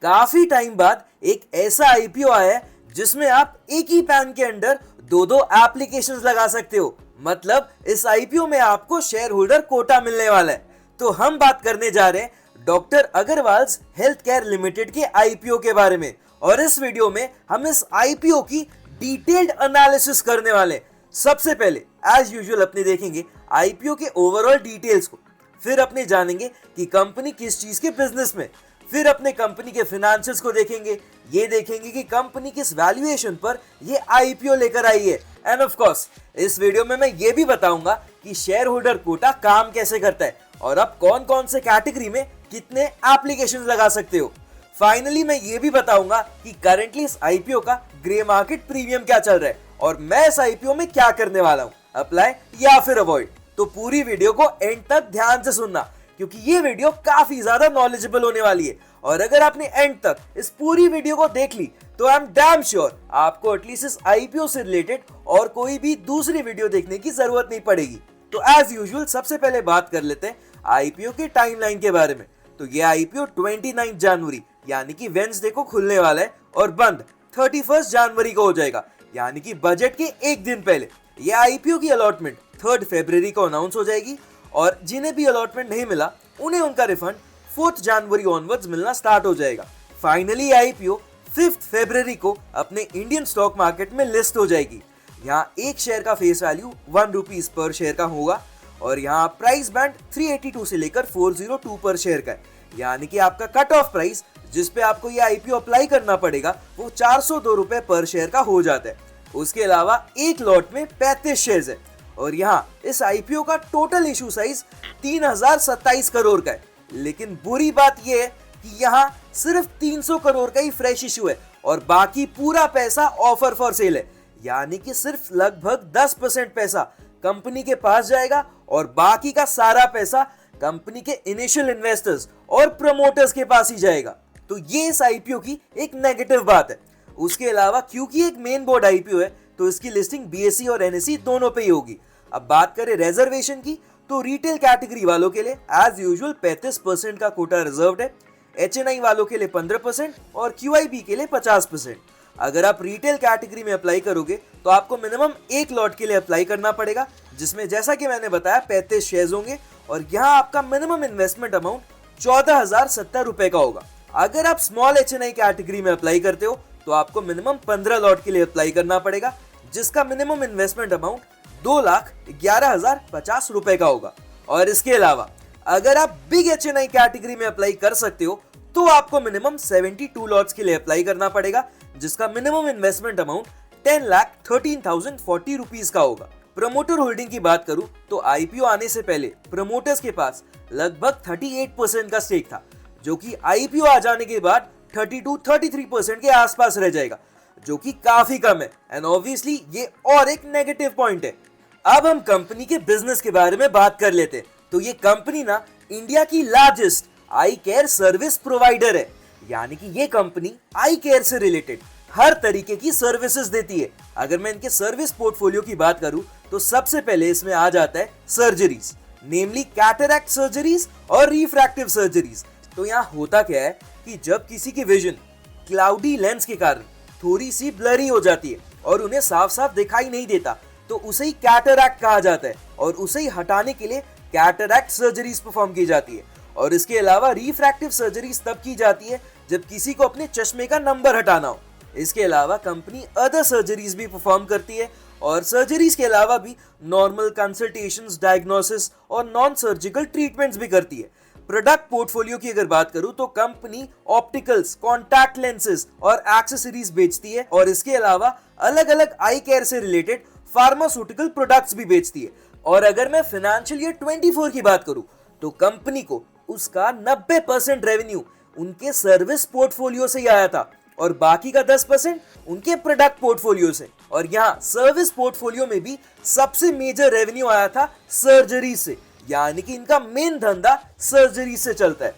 काफी टाइम बाद एक ऐसा आईपीओ आया है जिसमें आप एक ही पैन के अंदर दो दो एप्लीकेशंस लगा सकते हो। मतलब इस आईपीओ में आपको शेयर होल्डर कोटा मिलने वाला है। तो हम बात करने जा रहे हैं doctor Agarwals health care limited के आईपीओ के बारे में, और इस वीडियो में हम इस आईपीओ की डिटेल्ड एनालिसिस करने वाले हैं। सबसे पहले एज यूजुअल अपने देखेंगे आईपीओ के ओवरऑल डिटेल्स को, फिर अपने जानेंगे कि कंपनी किस चीज के बिजनेस में, फिर अपने कंपनी के फाइनेंशियल्स को देखेंगे, ये देखेंगे कि कंपनी किस वैल्यूएशन पर ये आईपीओ लेकर आई है। एंड ऑफ कोर्स इस वीडियो में मैं ये भी बताऊंगा कि शेयर होल्डर कोटा काम कैसे करता है और आप कौन कौन से कैटेगरी में कितने एप्लीकेशंस लगा सकते हो। फाइनली मैं ये भी बताऊंगा कि करंटली इस आईपीओ का ग्रे मार्केट प्रीमियम क्या चल रहा है और मैं इस आईपीओ में क्या करने वाला हूँ, अप्लाई या फिर अवॉइड। तो पूरी वीडियो को एंड तक ध्यान से सुनना क्योंकि ये वीडियो काफी ज्यादा नॉलेजेबल होने वाली है। और अगर आपने एंड तक इस पूरी वीडियो को देख ली तो आई एम डैम श्योर आपको एटलीस्ट इस आईपीओ से रिलेटेड और कोई भी दूसरी वीडियो देखने की जरूरत नहीं पड़ेगी। तो एज यूजुअल सबसे पहले बात कर लेते हैं आईपीओ के टाइमलाइन के बारे में। तो ये आईपीओ 29 जनवरी यानी कि वेडनेसडे को खुलने वाला है और बंद 31 जनवरी को हो जाएगा, यानी कि बजट के एक दिन पहले। ये आईपीओ की अलॉटमेंट 3 फरवरी को अनाउंस हो जाएगी और जिन्हें भी अलॉटमेंट नहीं मिला उन्हें उनका रिफंड 4 जनवरी ऑनवर्ड्स मिलना स्टार्ट हो जाएगा। फाइनली आईपीओ 5 फरवरी को अपने इंडियन स्टॉक मार्केट में लिस्ट हो जाएगी। यहाँ एक शेयर का face value 1 rupees per share का होगा और यहाँ प्राइस बैंड 382 से लेकर 402 पर शेयर का है, यानी कि आपका कट ऑफ प्राइस जिस पे आपको ये आईपीओ अप्लाई करना पड़ेगा वो 402 रुपए पर शेयर का हो जाता है। उसके अलावा एक लॉट में 35 शेयर्स है और यहाँ इस आईपीओ का टोटल इशू साइज 3027 करोड़ का है। लेकिन बुरी बात यह है कि यहाँ सिर्फ 300 करोड़ का ही फ्रेश इशू है और बाकी पूरा पैसा ऑफर फॉर सेल है, यानी कि सिर्फ लगभग 10% पैसा कंपनी के पास जाएगा और बाकी का सारा पैसा कंपनी के इनिशियल इन्वेस्टर्स और प्रमोटर्स के पास ही जाएगा। तो ये इस आईपीओ की एक नेगेटिव बात है। उसके अलावा क्योंकि एक मेन बोर्ड आईपीओ है तो इसकी लिस्टिंग बीएसई और एनएसई दोनों पे ही होगी। अब बात करें रिजर्वेशन की तो रिटेल कैटेगरी वालों के लिए एज यूजुअल 35% का कोटा रिजर्व्ड है, एचएनआई वालों के लिए 15% और क्यूआईबी के लिए 50%। अगर आप रिटेल कैटेगरी में अप्लाई करोगे तो आपको मिनिमम एक लॉट के लिए अप्लाई करना पड़ेगा, जिसमें जैसा कि मैंने बताया 35 शेयर्स होंगे और यहाँ आपका मिनिमम इन्वेस्टमेंट अमाउंट 14,070 रुपए का होगा। अगर आप स्मॉल एचएनआई कैटेगरी में अप्लाई करते हो तो आपको मिनिमम 15 लॉट के लिए अप्लाई करना पड़ेगा, जिसका मिनिमम इन्वेस्टमेंट अमाउंट 2,11,050 रुपए का होगा। और इसके अलावा अगर आप बिग एचएनआई कैटेगरी में अप्लाई कर सकते हो तो आपको मिनिमम 72 लॉट्स के लिए अप्लाई करना पड़ेगा, जिसका मिनिमम इन्वेस्टमेंट अमाउंट 10,13,040 रुपीज का होगा। प्रमोटर होल्डिंग की बात करूं तो आईपीओ आने से पहले प्रमोटर्स के पास लगभग 38% का स्टेक था, जो कि आईपीओ आ जाने के बाद 32-33% के आसपास रह जाएगा, जो कि काफी कम है। एंड ऑब्वियसली ये और एक नेगेटिव पॉइंट है। अब हम कंपनी के बिजनेस के बारे में बात कर लेते हैं। तो ये कंपनी ना इंडिया की लार्जेस्ट आई केयर सर्विस प्रोवाइडर है, यानी कि ये कंपनी आई केयर से रिलेटेड हर तरीके की सर्विसेज देती है। अगर मैं इनके सर्विस पोर्टफोलियो की बात करूं तो सबसे पहले इसमें आ जाता है सर्जरीज, नेमली कैटरैक्ट सर्जरीज और रिफ्रैक्टिव सर्जरीज। तो यहाँ होता क्या है कि जब किसी की विजन क्लाउडी लेंस के कारण थोड़ी सी ब्लरी हो जाती है और उन्हें साफ साफ दिखाई नहीं देता तो उसे ही कैटरैक्ट कहा जाता है और उसे ही हटाने के लिए कैटरैक्ट सर्जरीज परफॉर्म की जाती है। और इसके अलावा रिफ्रैक्टिव सर्जरीज तब की जाती है जब किसी को अपने चश्मे का नंबर हटाना हो। इसके अलावा कंपनी अदर सर्जरीज भी परफॉर्म करती है और सर्जरीज के अलावा भी नॉर्मल कंसल्टेशंस, डायग्नोसिस और नॉन सर्जिकल ट्रीटमेंट्स भी करती है। प्रोडक्ट पोर्टफोलियो की अगर बात करूं तो कंपनी ऑप्टिकल्स, कॉन्टैक्ट लेंसेज और एक्सेसरीज बेचती है और इसके अलावा अलग अलग आई केयर से रिलेटेड फार्मास्यूटिकल प्रोडक्ट्स भी बेचती है। और अगर मैं फाइनेंशियल ईयर 24 की बात करूं तो कंपनी को उसका 90% रेवेन्यू उनके सर्विस पोर्टफोलियो से ही आया था और बाकी का 10% उनके प्रोडक्ट पोर्टफोलियो से। और यहाँ सर्विस पोर्टफोलियो में भी सबसे मेजर रेवेन्यू आया था सर्जरी से, यानी कि इनका मेन धंधा सर्जरी से चलता है।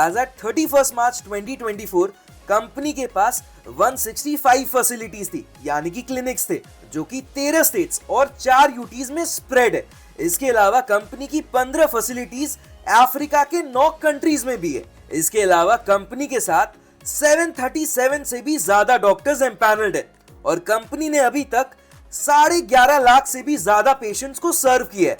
एज एट 31 मार्च 2024 कंपनी के पास 165 फैसिलिटीज थी, यानी कि क्लिनिक्स थे, जो कि 13 स्टेट्स और 4 यूटीज में स्प्रेड है। इसके अलावा कंपनी की 15 फैसिलिटीज अफ्रीका के 9 कंट्रीज में भी है। इसके अलावा कंपनी के साथ 737 से भी ज्यादा डॉक्टर्स एम्पैनल्ड है और कंपनी ने अभी तक 11.5 लाख से भी ज्यादा पेशेंट्स को सर्व किया है।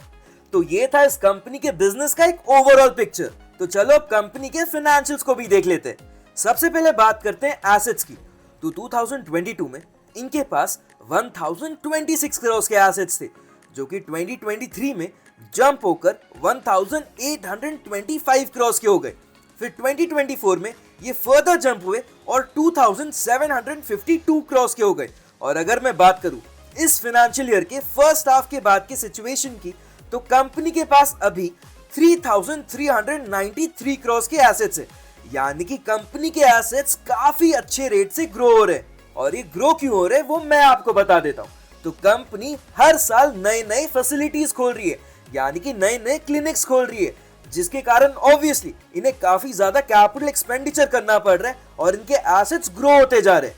तो ये था इस कंपनी के बिजनेस का एक ओवरऑल पिक्चर। तो चलो अब कंपनी के फाइनेंशियल्स को भी देख लेते हैं। सबसे पहले बात करते हैं एसेट्स की। तो 2022 में इनके पास 1026 करोड़ के एसेट्स थे, जो कि 2023 में जंप होकर 1825 करोड़ के हो गए। फिर 2024 में ये फर्दर जंप हुए और 2752 करोड़ के हो गए। और अगर मैं बात करूं इस फाइनेंशियल ईयर के फर्स्ट हाफ के बाद की सिचुएशन की, तो कंपनी के पास अभी 3393 करोड़ के एसेट्स है। यानी कि कंपनी के एसेट्स काफी अच्छे रेट से ग्रो हो रहे हैं। और ये ग्रो क्यों हो रहे हैं वो मैं आपको बता देता हूँ। तो कंपनी हर साल नए नए फैसिलिटीज खोल रही है, यानी कि नए नए क्लिनिक्स खोल रही है, जिसके कारण ऑब्वियसली इन्हें काफी ज्यादा कैपिटल एक्सपेंडिचर करना पड़ रहा है और इनके एसेट्स ग्रो होते जा रहे हैं।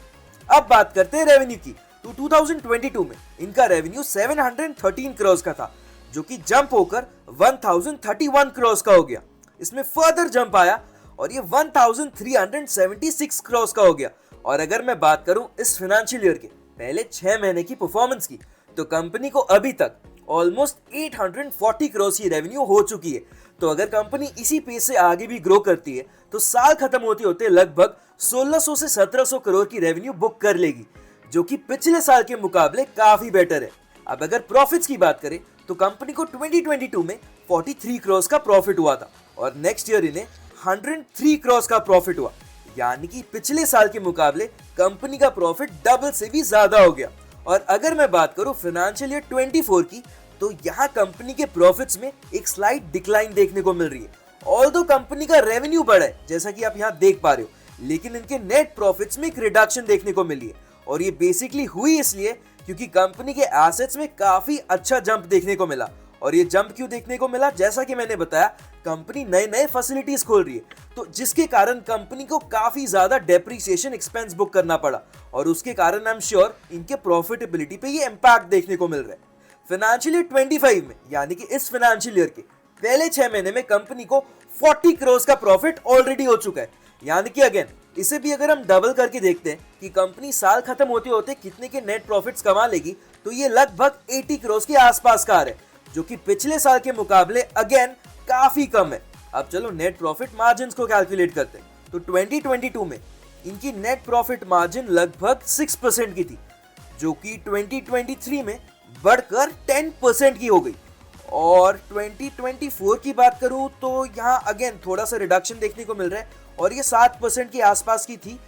अब बात करते हैं रेवेन्यू की। तो 2022 में इनका रेवेन्यू 713 करोड़ का था, जो कि जंप होकर 1031 करोड़ का हो गया। इसमें फर्दर जंप आया और ये 1376 करोड़ का हो गया। और अगर मैं बात करूं इस फाइनेंशियल ईयर के पहले 6 महीने की परफॉर्मेंस की, तो कंपनी को अभी तक ऑलमोस्ट 840 करोड़ की रेवेन्यू हो चुकी है। तो अगर कंपनी इसी पेस से आगे भी ग्रो करती है तो साल खत्म होते होते लगभग 1600 से 1700 करोड़ की रेवेन्यू बुक कर लेगी, जो कि पिछले साल के मुकाबले काफी बेटर है। अब अगर प्रॉफिट्स की बात करें तो कंपनी को 2022 में 43 करोड़ का प्रॉफिट हुआ था और नेक्स्ट ईयर इन्हें 103 करोड़ का प्रॉफिट हुआ। यानी कि पिछले साल के मुकाबले कंपनी का प्रॉफिट डबल से भी ज्यादा हो गया। और अगर मैं बात करूं फाइनेंशियल ईयर 24 की, तो यहाँ कंपनी के प्रॉफिट्स में एक स्लाइट डिक्लाइन देखने को मिल रही है। ऑल्दो कंपनी का रेवेन्यू बढ़ा है, जैसा कि आप यहाँ देख पा रहे हो, लेकिन इनके नेट प्रॉफिट्स में एक रिडक्शन देखने को मिली है। और ये बेसिकली हुई इसलिए क्योंकि कंपनी के एसेट्स में काफी अच्छा जंप देखने को मिला। और ये जंप क्यों देखने को मिला, जैसा कि मैंने बताया, कंपनी नए नए फैसिलिटीज खोल रही है, तो जिसके कारण कंपनी को काफी ज्यादा डेप्रिसिएशन एक्सपेंस बुक करना पड़ा और उसके कारण आई एम श्योर इनके प्रॉफिटेबिलिटी पे ये इंपैक्ट देखने को मिल रहा है। फाइनेंशियल ईयर 25 में, यानी कि इस फाइनेंशियल ईयर के पहले 6 महीने में कंपनी को 40 करोड़ का प्रॉफिट ऑलरेडी हो चुका है। यानी कि अगेन इसे भी अगर हम डबल करके देखते हैं कि कंपनी साल खत्म होते होते कितने के नेट प्रॉफिट्स कमा लेगी, तो ये लगभग 80 करोड़ के आसपास का आ रहा है, जो कि पिछले साल के मुकाबले अगेन काफी कम है। अब चलो नेट प्रॉफिट मार्जिन्स को कैलकुलेट करते हैं। तो 2022 में इनकी नेट प्रॉफिट मार्जिन लगभग 6% की थी, जो कि 2023 में बढ़कर 10% की हो गई। और 2024 की बात करूं तो यहाँ अगेन थोड़ा सा रिडक्शन देखने को मिल रहा है और ये 7% के आसपास की थी।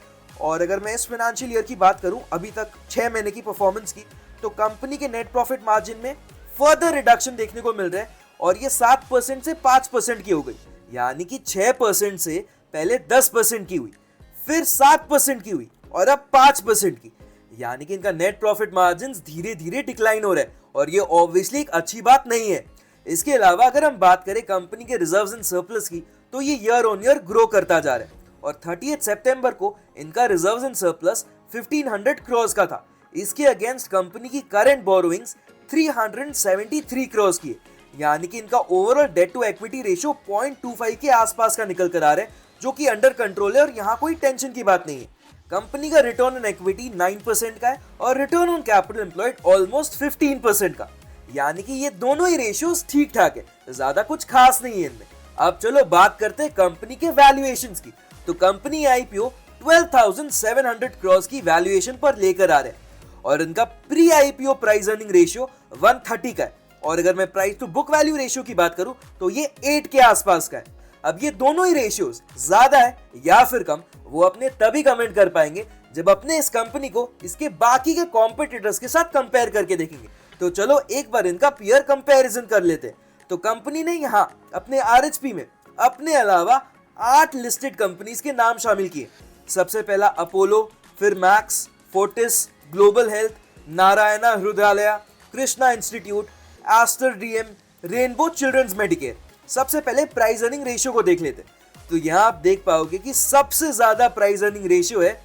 और अगर मैं इस फाइनेंशियल ईयर की बात करूं अभी तक 6 महीने की परफॉर्मेंस की, तो कंपनी के नेट प्रॉफिट मार्जिन में फर्दर रिडक्शन देखने को मिल रहा है और ये 7% से 5% की हो गई। यानी कि 6% से पहले 10% की हुई, फिर 7% की हुई और अब 5% की। यानी कि इनका नेट प्रॉफिट मार्जिन धीरे धीरे डिक्लाइन हो रहा है और ये ऑब्वियसली एक अच्छी बात नहीं है। इसके अलावा अगर हम बात करें कंपनी के रिजर्व्स एंड सरप्लस की, तो ये ईयर ऑन ईयर ग्रो करता जा रहा है और 30 सितंबर को इनका रिजर्व्स एंड सरप्लस 1500 करोड़ का था। इसके अगेंस्ट कंपनी की करंट बोरोइंग्स 373 करोड़ की है। यानी कि इनका overall debt to equity ratio 0.25 के आसपास का निकल कर आ रहा है, जो कि अंडर कंट्रोल है और यहाँ कोई टेंशन की बात नहीं है। कंपनी का रिटर्न ऑन इक्विटी 9% का है और return on capital employed almost 15% का। यानी कि ये दोनों ही रेशियोज ठीक ठाक है, ज्यादा कुछ खास नहीं है इनमें। अब चलो बात करते हैं कंपनी के वैल्यूएशंस की। तो कंपनी आईपीओ 12,700 करोड़ की वैल्यूएशन पर लेकर आ रहे हैं और इनका pre IPO price earning ratio 130 का है। और अगर मैं price to book value ratio की बात करूं तो ये 8 के आसपास का है। अब ये दोनों ही रेशियोज ज्यादा है या फिर कम, वो अपने तभी कमेंट कर पाएंगे जब अपने इस कंपनी को इसके बाकी के कॉम्पिटिटर्स के साथ कंपेयर करके देखेंगे। तो चलो एक बार इनका पीयर कंपैरिजन कर लेते हैं। तो कंपनी ने यहाँ अपने आरएचपी में अपने अलावा 8 लिस्टेड कंपनीज के नाम शामिल किए। सबसे पहला अपोलो, फिर Max, Fortis, Global Health, Narayana Hrudayalaya, Krishna institute, Aster DM, Rainbow children's Medicare. सबसे पहले प्राइस अर्निंग रेशियो को देख लेते हैं। तो यहाँ आप देख पाओगे कि सबसे ज्यादा प्राइस अर्निंग रेशियो है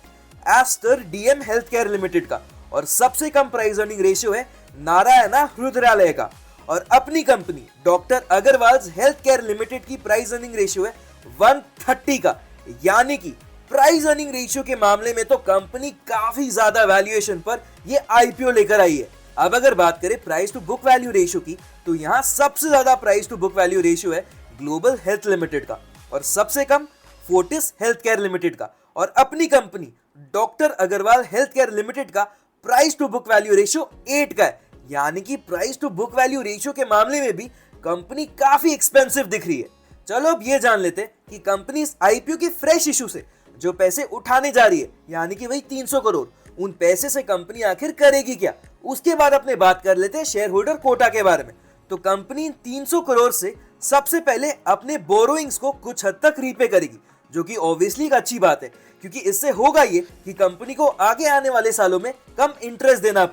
Aster DM health care limited का और सबसे कम प्राइस अर्निंग रेशियो है नारायणा हृदयालय का। और अपनी company doctor Agarwal health care limited की प्राइस अर्निंग रेशियो है 130 का। यानी कि प्राइस अर्निंग रेशियो के मामले में तो कंपनी काफी ज्यादा वैल्यूएशन पर ये आईपीओ लेकर आई है। अब अगर बात करें price to book value ratio की, तो यहाँ सबसे ज्यादा price to book value ratio है ग्लोबल हेल्थ लिमिटेड का और सबसे कम फोर्टिस हेल्थ केयर लिमिटेड का, और अपनी company doctor Agarwal health care limited का price to book value ratio 8 का है। यानी कि price to book value ratio के मामले में भी कंपनी काफी एक्सपेंसिव दिख रही है। चलो अब ये जान लेते हैं कि कंपनी इस आईपीओ के फ्रेश इशू से जो पैसे उठाने जा रही है, यानी कि वही 300 करोड़, उन पैसे से कंपनी आखिर करेगी क्या। उसके बाद अपने बात कर लेते हैं शेयर होल्डर कोटा के बारे में। तो कंपनी 300 करोड़ से सबसे पहले अपने बोरोइंग्स को कुछ हद तक रीपे करेगी, जो कि ऑब्वियसली एक अच्छी बात है, क्योंकि इससे होगा ये कि कंपनी को आगे आने वाले सालों में कम इंटरेस्ट देना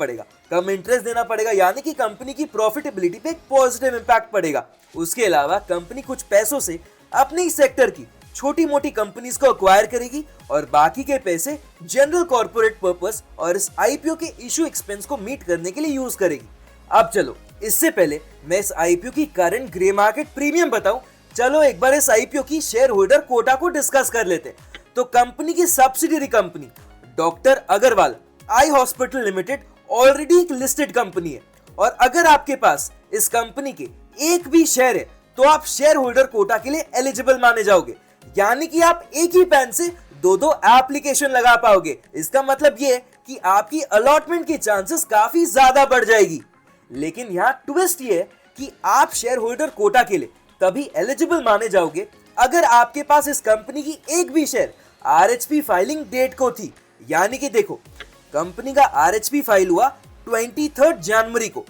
पड़ेगा, यानी कि कंपनी की प्रॉफिटेबिलिटी पे एक पॉजिटिव इंपैक्ट पड़ेगा। उसके अलावा कंपनी कुछ पैसों से अपने ही सेक्टर की छोटी मोटी कंपनीज को अक्वायर करेगी और बाकी के पैसे जनरल कॉर्पोरेट पर्पस और इस आईपीओ के इशू एक्सपेंस को मीट करने के लिए यूज करेगी। अब चलो, इससे पहले मैं इस आईपीओ की करंट ग्रे मार्केट प्रीमियम बताऊं, चलो एक बार इस आईपीओ की शेयर होल्डर कोटा को डिस्कस कर लेते हैं। तो कंपनी की subsidiary company doctor Agarwal eye hospital limited already एक लिस्टेड कंपनी है, और अगर आपके पास इस कंपनी के एक भी शेयर है तो आप शेयर होल्डर कोटा के लिए एलिजिबल माने जाओगे, यानी कि आप एक ही पैन से दो एप्लीकेशन लगा पाओगे। इसका मतलब ये है कि आपकी अलॉटमेंट की चांसेस काफी ज्यादा बढ़ जाएगी। लेकिन यहाँ ट्विस्ट ये है कि आप शेयर होल्डर कोटा के लिए तभी एलिजिबल माने जाओगे अगर आपके पास इस कंपनी की एक भी शेयर आरएचपी फाइलिंग डेट को थी। यानी कि देखो, कंपनी का आरएचपी फाइल हुआ 23 जनवरी को,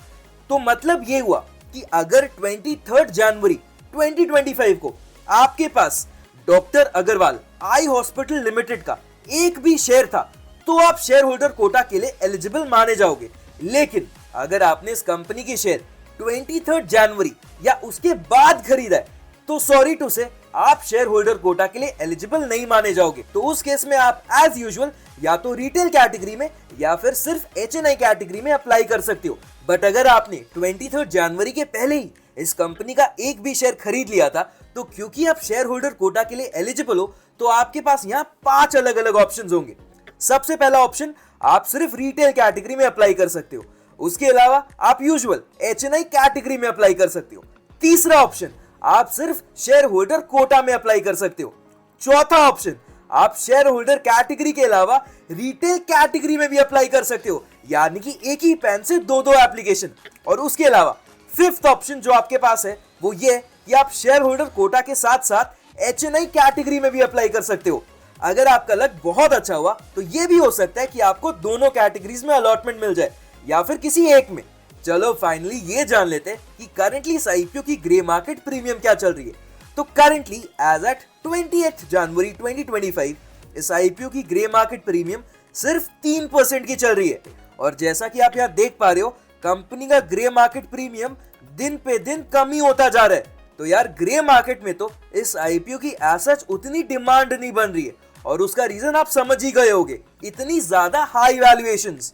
तो मतलब ये हुआ कि अगर 23 जनवरी 2025 को आपके पास doctor Agarwal eye hospital limited का एक भी शेयर था तो आप शेयर होल्डर कोटा के लिए एलिजिबल माने जाओगे। लेकिन अगर आपने इस कंपनी की शेयर 23 जनवरी या उसके बाद खरीदा है तो सॉरी टू से आप शेयर होल्डर कोटा के लिए एलिजिबल नहीं माने जाओगे। तो उस केस में आप एज यूजुअल या तो रिटेल कैटेगरी में या फिर सिर्फ एचएनआई कैटेगरी में अप्लाई कर सकते हो। बट अगर आपने 23 जनवरी के पहले ही इस कंपनी का एक भी शेयर खरीद लिया था, तो क्योंकि आप शेयर होल्डर कोटा के लिए एलिजिबल हो, तो आपके पास यहाँ 5 अलग अलग ऑप्शंस होंगे। सबसे पहला ऑप्शन, आप सिर्फ रिटेल कैटेगरी में अप्लाई कर सकते हो। उसके अलावा आप यूजुअल एचएनआई कैटेगरी में अप्लाई कर सकते हो। तीसरा ऑप्शन, आप सिर्फ शेयर होल्डर कोटा में अप्लाई कर सकते हो। चौथा ऑप्शन, आप शेयर होल्डर कैटेगरी के अलावा रिटेल कैटेगरी में भी अप्लाई कर सकते हो, यानी कि एक ही पैन से दो एप्लीकेशन। और उसके अलावा फिफ्थ ऑप्शन जो आपके पास है वो ये कि आप शेयर होल्डर कोटा के साथ साथ एचएनआई कैटेगरी में भी अप्लाई कर सकते हो। अगर आपका लक बहुत अच्छा हुआ तो ये भी हो सकता है कि आपको दोनों कैटेगरीज में अलॉटमेंट मिल जाए या फिर किसी एक में। चलो फाइनली ये जान लेते हैं कि करंटली इस आईपीओ की ग्रे मार्केट प्रीमियम क्या चल रही है। तो करंटली एज एट 28 जनवरी 2025 इस आईपीओ की ग्रे मार्केट प्रीमियम सिर्फ 3% की चल रही है। और जैसा कि आप यहाँ देख पा रहे हो, कंपनी का ग्रे मार्केट प्रीमियम दिन पे दिन कम ही होता जा रहा है। तो यार ग्रे मार्केट में तो इस आईपीओ की एज सच उतनी डिमांड नहीं बन रही है, और उसका रीजन आप समझ ही गए होंगे, इतनी ज्यादा हाई वैल्यूएशंस।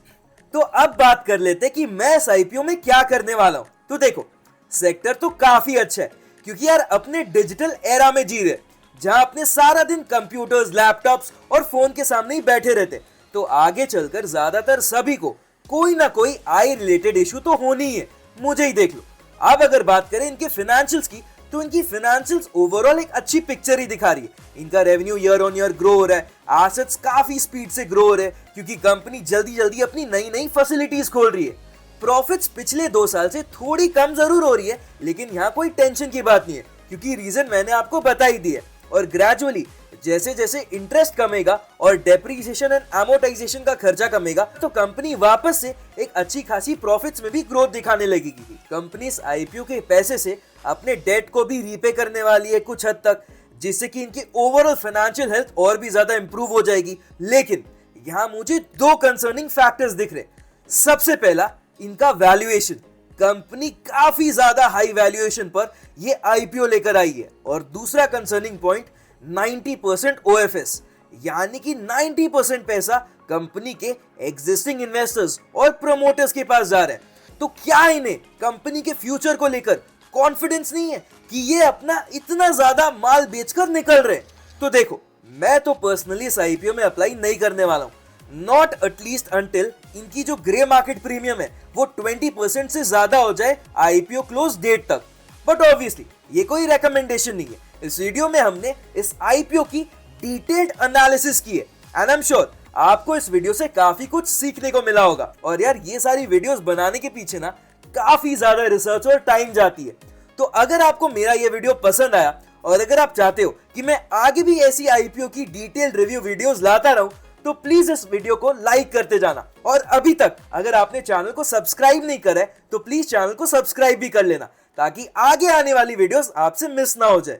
तो अब बात कर लेते हैं कि मैं इस आईपीओ में क्या करने वाला हूं। तो देखो, सेक्टर तो काफी अच्छा है, क्योंकि यार अपने डिजिटल एरा में जी रहे, जहां अपने सारा दिन कंप्यूटर्स, लैपटॉप्स और फोन के सामने ही बैठे रहते। तो आगे चलकर ज्यादातर सभी को कोई ना कोई आई रिलेटेड इशू तो होनी ही है, मुझे ही देख लो। अब अगर बात करें इनके फाइनेंशियल्स की, तो इनकी फाइनेंशियल्स ओवरऑल एक अच्छी पिक्चर ही दिखा रही है। इनका revenue year on year grow हो रहा है, एसेट्स काफी स्पीड से ग्रो हो रहे हैं, क्योंकि कंपनी जल्दी जल्दी अपनी नई नई फैसिलिटीज खोल रही है। प्रॉफिट्स पिछले 2 साल से थोड़ी कम जरूर हो रही है, लेकिन यहाँ कोई टेंशन की बात नहीं है, क्योंकि रीजन मैंने आपको बता ही दिया है। और ग्रेजुअली जैसे जैसे इंटरेस्ट कमेगा और डेप्रिसिएशन एंड एमोर्टाइजेशन का खर्चा कमेगा, तो कंपनी वापस से एक अच्छी खासी प्रॉफिट्स में भी ग्रोथ दिखाने लगेगी। कंपनी इस आईपीओ के पैसे से अपने डेट को भी रीपे करने वाली है कुछ हद तक, जिससे कि इनकी ओवरऑल फाइनेंशियल हेल्थ और भी ज्यादा इंप्रूव हो जाएगी। लेकिन यहाँ मुझे 2 कंसर्निंग फैक्टर्स दिख रहे। सबसे पहला, इनका वैल्यूएशन। कंपनी काफी ज्यादा हाई वैल्यूएशन पर ये आईपीओ लेकर आई है। और दूसरा कंसर्निंग पॉइंट, 90% ओएफएस, यानी कि 90% पैसा कंपनी के एग्जिस्टिंग इन्वेस्टर्स और प्रोमोटर्स के पास जा रहे हैं। तो क्या इन्हें कंपनी के फ्यूचर को लेकर कॉन्फिडेंस नहीं है कि ये अपना इतना ज्यादा माल बेचकर निकल रहे हैं? तो देखो, मैं तो पर्सनली इस आईपीओ में अप्लाई नहीं करने वाला हूँ, नॉट एटलीस्ट अंटिल इनकी जो ग्रे मार्केट प्रीमियम है वो 20% से ज्यादा हो जाए आईपीओ क्लोज डेट तक। बट ऑब्वियसली ये कोई रेकमेंडेशन नहीं है। इस वीडियो में हमने इस आईपीओ की डिटेल्ड एनालिसिस की है एंड आई एम श्योर आपको इस वीडियो से काफी कुछ सीखने को मिला होगा। और यार ये सारी वीडियोस बनाने के पीछे ना काफी ज्यादा रिसर्च और टाइम जाती है। तो अगर आपको मेरा ये वीडियो पसंद आया और अगर आप चाहते हो कि मैं आगे भी ऐसी आईपीओ की डिटेल्ड रिव्यू वीडियोस लाता रहूं तो प्लीज इस वीडियो को लाइक करते जाना। और अभी तक अगर आपने चैनल को सब्सक्राइब नहीं करा है तो प्लीज चैनल को सब्सक्राइब भी कर लेना ताकि आगे आने वाली वीडियोस आपसे मिस ना हो जाए।